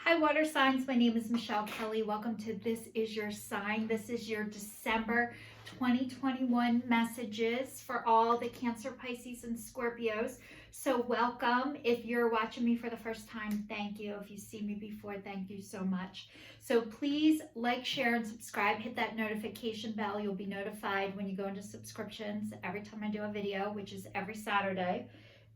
Hi, water signs. My name is Michelle Kelly. Welcome to This Is Your Sign. This is your December 2021 messages for all the Cancer, Pisces, and Scorpios. So welcome. If you're watching me for the first time, thank you. If you've seen me before, thank you so much. So please like, share, and subscribe. Hit that notification bell. You'll be notified when you go into subscriptions every time I do a video, which is every Saturday.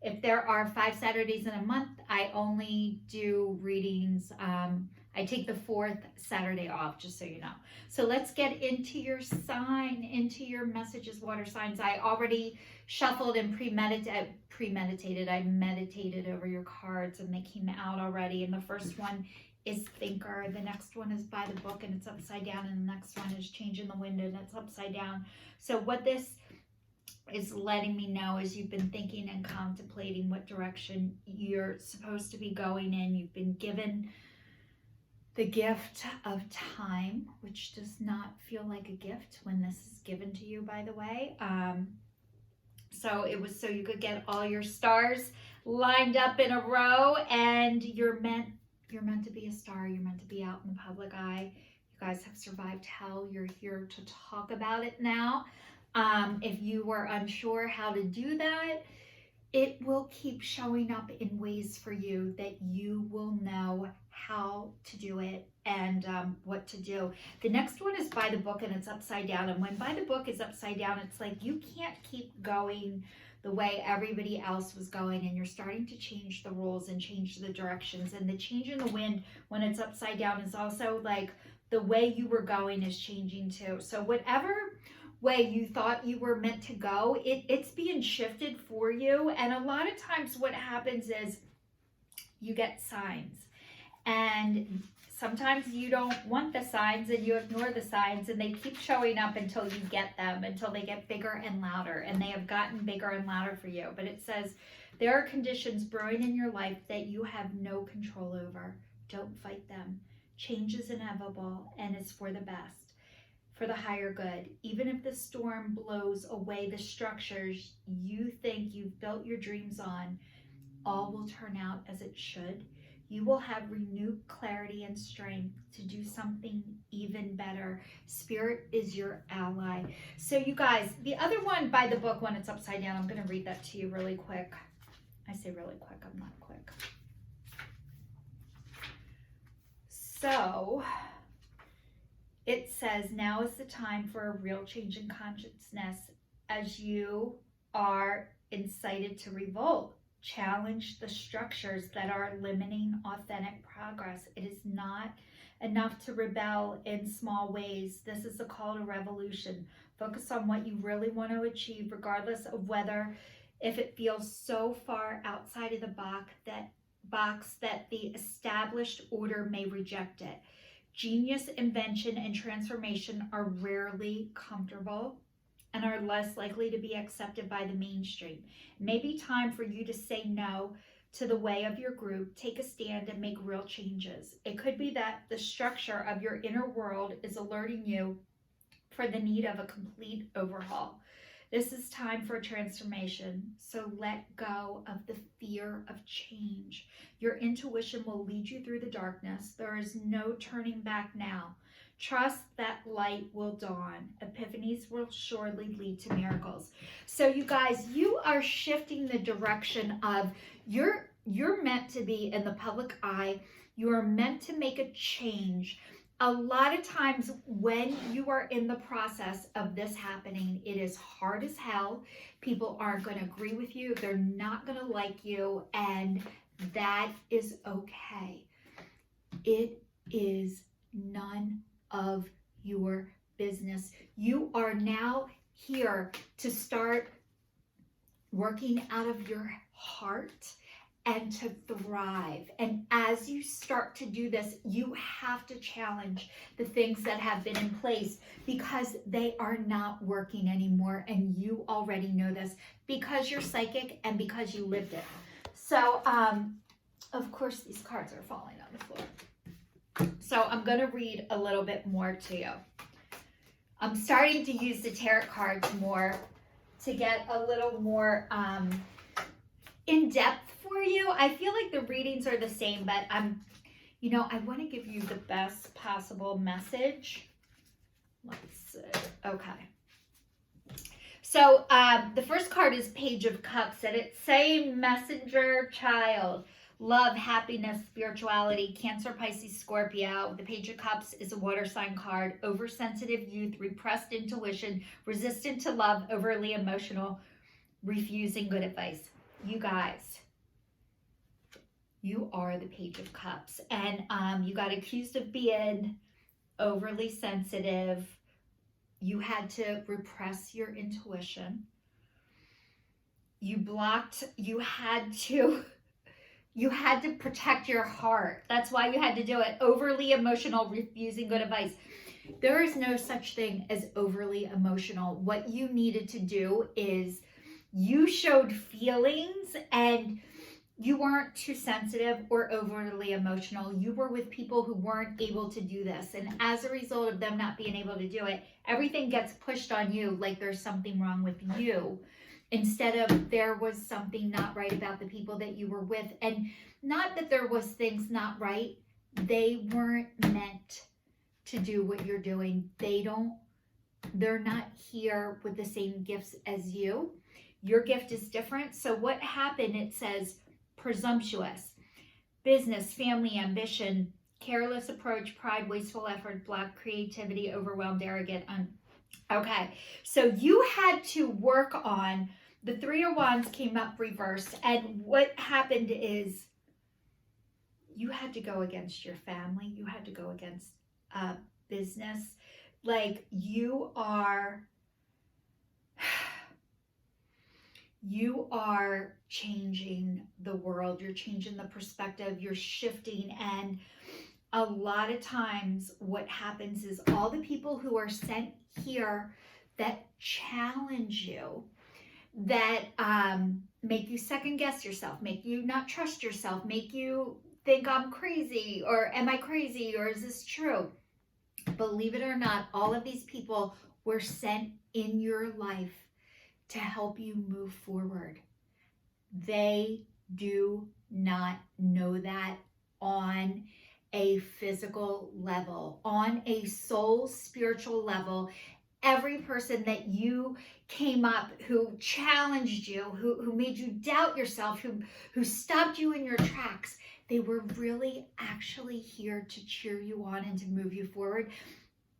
If there are 5 Saturdays in a month, I only do readings. I take the 4th Saturday off, just so you know. So let's get into your sign, into your messages, water signs. I already shuffled and premeditated. I meditated over your cards and they came out already. And the first one is thinker. The next one is by the book and it's upside down. And the next one is changing the wind and it's upside down. So what this is letting me know is you've been thinking and contemplating what direction you're supposed to be going in. You've been given the gift of time, which does not feel like a gift when this is given to you, by the way. So it was so you could get all your stars lined up in a row, and you're meant to be a star. You're meant to be out in the public eye. You guys have survived hell. You're here to talk about it now. If you were unsure how to do that, it will keep showing up in ways for you that you will know how to do it and what to do. The next one is by the book and it's upside down. And when by the book is upside down, it's like you can't keep going the way everybody else was going, and you're starting to change the rules and change the directions. And the change in the wind when it's upside down is also like the way you were going is changing too. So whatever way you thought you were meant to go, it's being shifted for you. And a lot of times what happens is you get signs, and sometimes you don't want the signs and you ignore the signs, and they keep showing up until you get them, until they get bigger and louder, and they have gotten bigger and louder for you. But it says there are conditions brewing in your life that you have no control over. Don't fight them. Change is inevitable and is for the best, for the higher good. Even if the storm blows away the structures you think you've built your dreams on, all will turn out as it should. You will have renewed clarity and strength to do something even better. Spirit is your ally. So you guys, the other one by the book when it's upside down, I'm going to read that to you really quick. I say really quick, I'm not quick. So it says, now is the time for a real change in consciousness as you are incited to revolt. Challenge the structures that are limiting authentic progress. It is not enough to rebel in small ways. This is a call to revolution. Focus on what you really want to achieve, regardless of whether, if it feels so far outside of the box that the established order may reject it. Genius, invention, and transformation are rarely comfortable and are less likely to be accepted by the mainstream. It may be time for you to say no to the way of your group, take a stand, and make real changes. It could be that the structure of your inner world is alerting you for the need of a complete overhaul. This is time for a transformation, so let go of the fear of change. Your intuition will lead you through the darkness. There is no turning back now. Trust that light will dawn. Epiphanies will surely lead to miracles. So you guys, you are shifting the direction of you're meant to be in the public eye. You are meant to make a change. A lot of times when you are in the process of this happening, it is hard as hell. People aren't going to agree with you. They're not going to like you, and that is okay. It is none of your business. You are now here to start working out of your heart and to thrive. And as you start to do this, you have to challenge the things that have been in place because they are not working anymore. And you already know this because you're psychic and because you lived it. So, of course, these cards are falling on the floor. So I'm going to read a little bit more to you. I'm starting to use the tarot cards more to get a little more in depth for you. I feel like the readings are the same, but I'm You know, I want to give you the best possible message. Let's see. Okay. So the first card is Page of Cups, and it's saying messenger child, love, happiness, spirituality, Cancer, Pisces, Scorpio. The Page of Cups is a water sign card, oversensitive youth, repressed intuition, resistant to love, overly emotional, refusing good advice. You guys, you are the Page of Cups, and you got accused of being overly sensitive. You had to repress your intuition. You had to protect your heart. That's why you had to do it. Overly emotional, refusing good advice. There is no such thing as overly emotional. What you needed to do is you showed feelings, and you weren't too sensitive or overly emotional. You were with people who weren't able to do this. And as a result of them not being able to do it, everything gets pushed on you like there's something wrong with you, instead of there was something not right about the people that you were with. And not that there was things not right. They weren't meant to do what you're doing. They're not here with the same gifts as you. Your gift is different. So what happened, it says, presumptuous, business, family, ambition, careless approach, pride, wasteful effort, block creativity, overwhelmed, arrogant. Okay, so you had to work on the Three of Wands came up reversed, and what happened is you had to go against your family. You had to go against business. Like you are changing the world. You're changing the perspective. You're shifting. And a lot of times what happens is all the people who are sent here that challenge you, that make you second guess yourself, make you not trust yourself, make you think I'm crazy, or am I crazy, or is this true? Believe it or not, all of these people were sent in your life to help you move forward. They do not know that on a physical level, on a soul spiritual level. Every person that you came up who challenged you, who made you doubt yourself, who stopped you in your tracks, they were really actually here to cheer you on and to move you forward.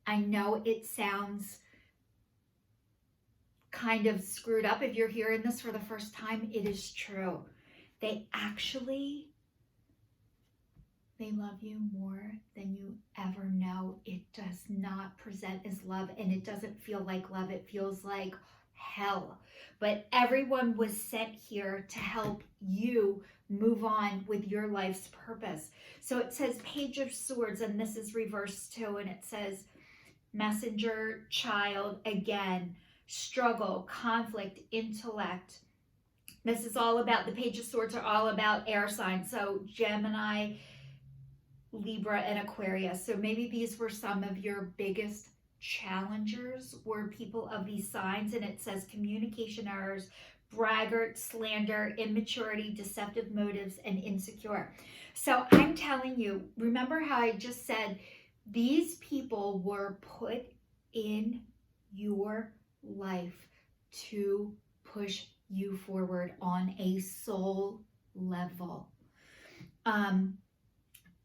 I know it sounds kind of screwed up if you're hearing this for the first time. It is true. They love you more than you ever know. It does not present as love, and it doesn't feel like love. It feels like hell. But everyone was sent here to help you move on with your life's purpose. So it says Page of Swords, and this is reversed too, and it says messenger child again, struggle, conflict, intellect. This is all about, the Page of Swords are all about air signs. So Gemini, Libra, and Aquarius. So maybe these were some of your biggest challengers, were people of these signs. And it says communication errors, braggart, slander, immaturity, deceptive motives, and insecure. So I'm telling you, remember how I just said these people were put in your life to push you forward on a soul level.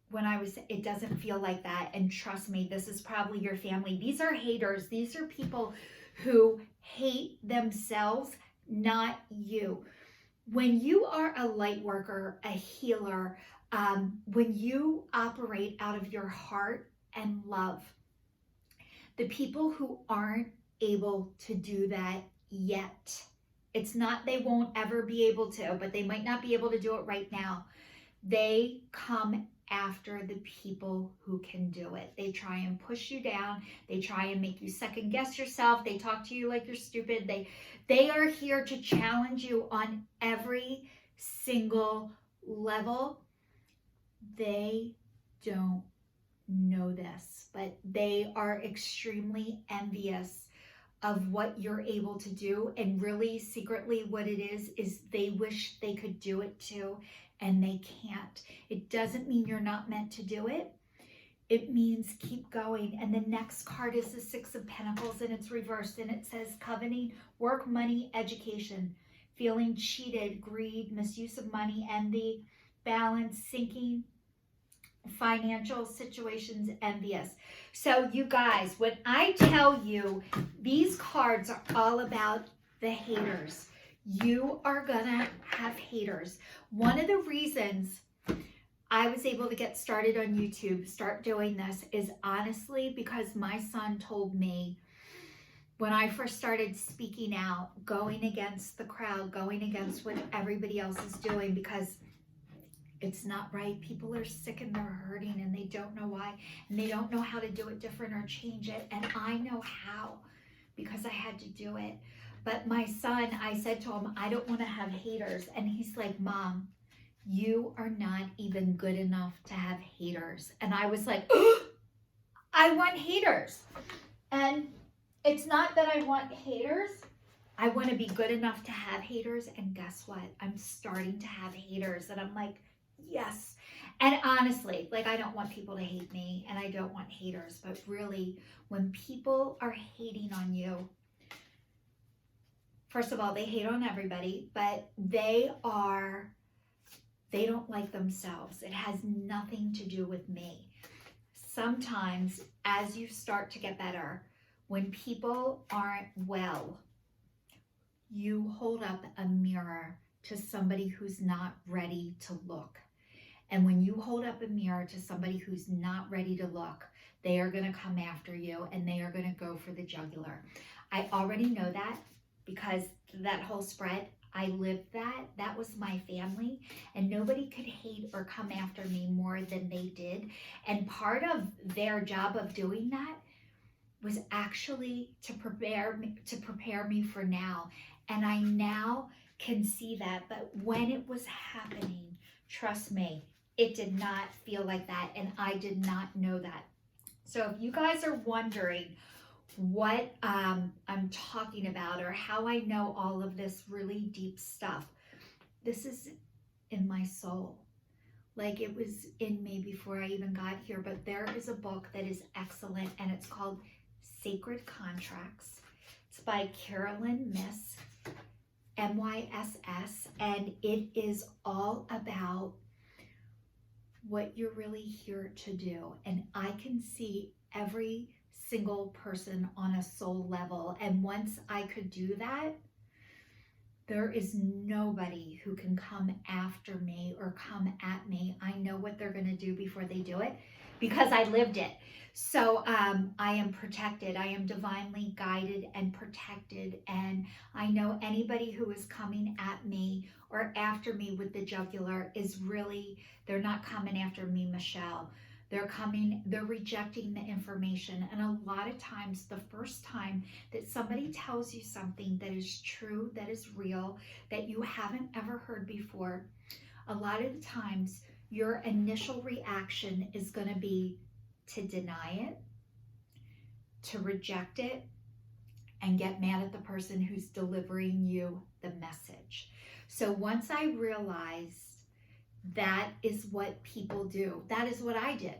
When I was, it doesn't feel like that. And trust me, this is probably your family. These are haters. These are people who hate themselves, not you. When you are a light worker, a healer, when you operate out of your heart and love, the people who aren't able to do that yet, it's not they won't ever be able to, but they might not be able to do it right now. They come after the people who can do it. They try and push you down. They try and make you second guess yourself. They talk to you like you're stupid. They are here to challenge you on every single level. They don't know this, but they are extremely envious of what you're able to do. And really secretly what it is they wish they could do it too. and they can't. It doesn't mean you're not meant to do it. It means keep going. And the next card is the Six of Pentacles, and it's reversed, and it says coveting, work, money, education, feeling cheated, greed, misuse of money, envy, balance, sinking, financial situations, envious. So you guys, when I tell you these cards are all about the haters, you are gonna have haters. One of the reasons I was able to get started on YouTube, start doing this, is honestly because my son told me when I first started speaking out, going against the crowd, going against what everybody else is doing, because it's not right. People are sick and they're hurting and they don't know why, and they don't know how to do it different or change it. And I know how, because I had to do it. But my son, I said to him, I don't want to have haters. And he's like, Mom, you are not even good enough to have haters. And I was like, oh, I want haters. And it's not that I want haters. I want to be good enough to have haters. And guess what? I'm starting to have haters. And I'm like, yes. And honestly, like, I don't want people to hate me, and I don't want haters. But really, when people are hating on you, first of all, they hate on everybody, but they don't like themselves. It has nothing to do with me. Sometimes, as you start to get better, when people aren't well, you hold up a mirror to somebody who's not ready to look. And when you hold up a mirror to somebody who's not ready to look, they are going to come after you, and they are going to go for the jugular. I already know that, because that whole spread, I lived that. That was my family, and nobody could hate or come after me more than they did. And part of their job of doing that was actually to prepare me for now. And I now can see that. But when it was happening, trust me, it did not feel like that, and I did not know that. So if you guys are wondering what I'm talking about, or how I know all of this really deep stuff, this is in my soul. Like, it was in me before I even got here. But there is a book that is excellent, and it's called Sacred Contracts. It's by Carolyn Myss, MYSS, and it is all about what you're really here to do. And I can see every single person on a soul level. And once I could do that, there is nobody who can come after me or come at me. I know what they're going to do before they do it, because I lived it. So I am protected. I am divinely guided and protected. And I know anybody who is coming at me or after me with the jugular is really, they're not coming after me, Michelle. They're rejecting the information. And a lot of times, the first time that somebody tells you something that is true, that is real, that you haven't ever heard before, a lot of the times your initial reaction is going to be to deny it, to reject it, and get mad at the person who's delivering you the message. So once I realized that is what people do, that is what I did.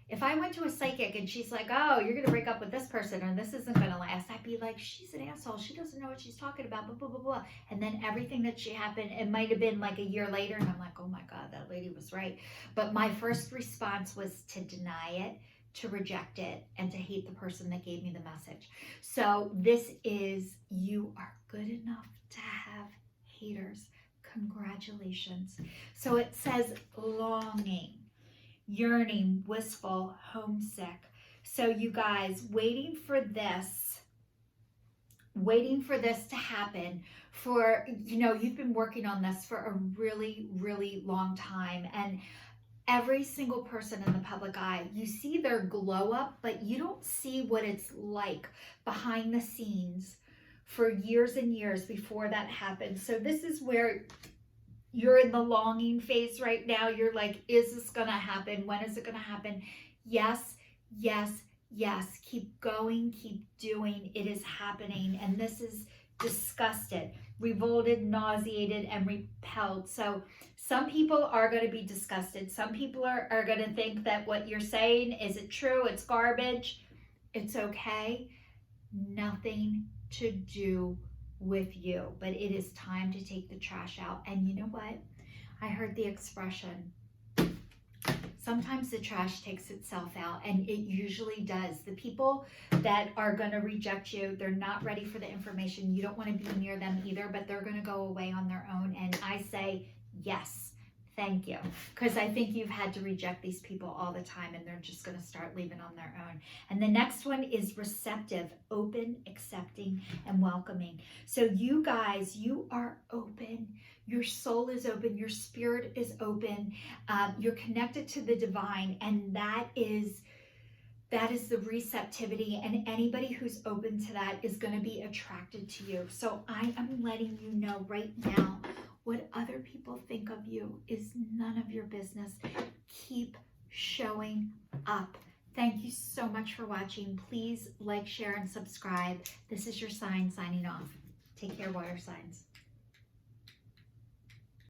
If I went to a psychic and she's like, oh, you're going to break up with this person and this isn't going to last, I'd be like, she's an asshole. She doesn't know what she's talking about, blah, blah, blah, blah. And then everything that she happened, it might have been like a year later, and I'm like, oh my God, that lady was right. But my first response was to deny it, to reject it, and to hate the person that gave me the message. So this is, you are good enough to have haters. Congratulations. So it says longing, yearning, wistful, homesick. So you guys, waiting for this to happen, for, you've been working on this for a really, really long time. And every single person in the public eye, you see their glow up, but you don't see what it's like behind the scenes for years and years before that happens. So this is where you're in the longing phase right now. You're like, is this going to happen? When is it going to happen? Yes, yes, yes. Keep going, keep doing. It is happening. And this is disgusted, revolted, nauseated, and repelled. So some people are going to be disgusted. Some people are going to think that what you're saying isn't true. It's garbage. It's okay. Nothing to do with you. But it is time to take the trash out. And you know what? I heard the expression, sometimes the trash takes itself out, and it usually does. The people that are going to reject you, they're not ready for the information. You don't want to be near them either, but they're going to go away on their own. And I say, yes, thank you. Because I think you've had to reject these people all the time, and they're just going to start leaving on their own. And the next one is receptive, open, accepting, and welcoming. So you guys, you are open. Your soul is open. Your spirit is open. You're connected to the divine, and that is the receptivity, and anybody who's open to that is going to be attracted to you. So I am letting you know right now, what other people think of you is none of your business. Keep showing up. Thank you so much for watching. Please like, share, and subscribe. This is your sign signing off. Take care, water signs.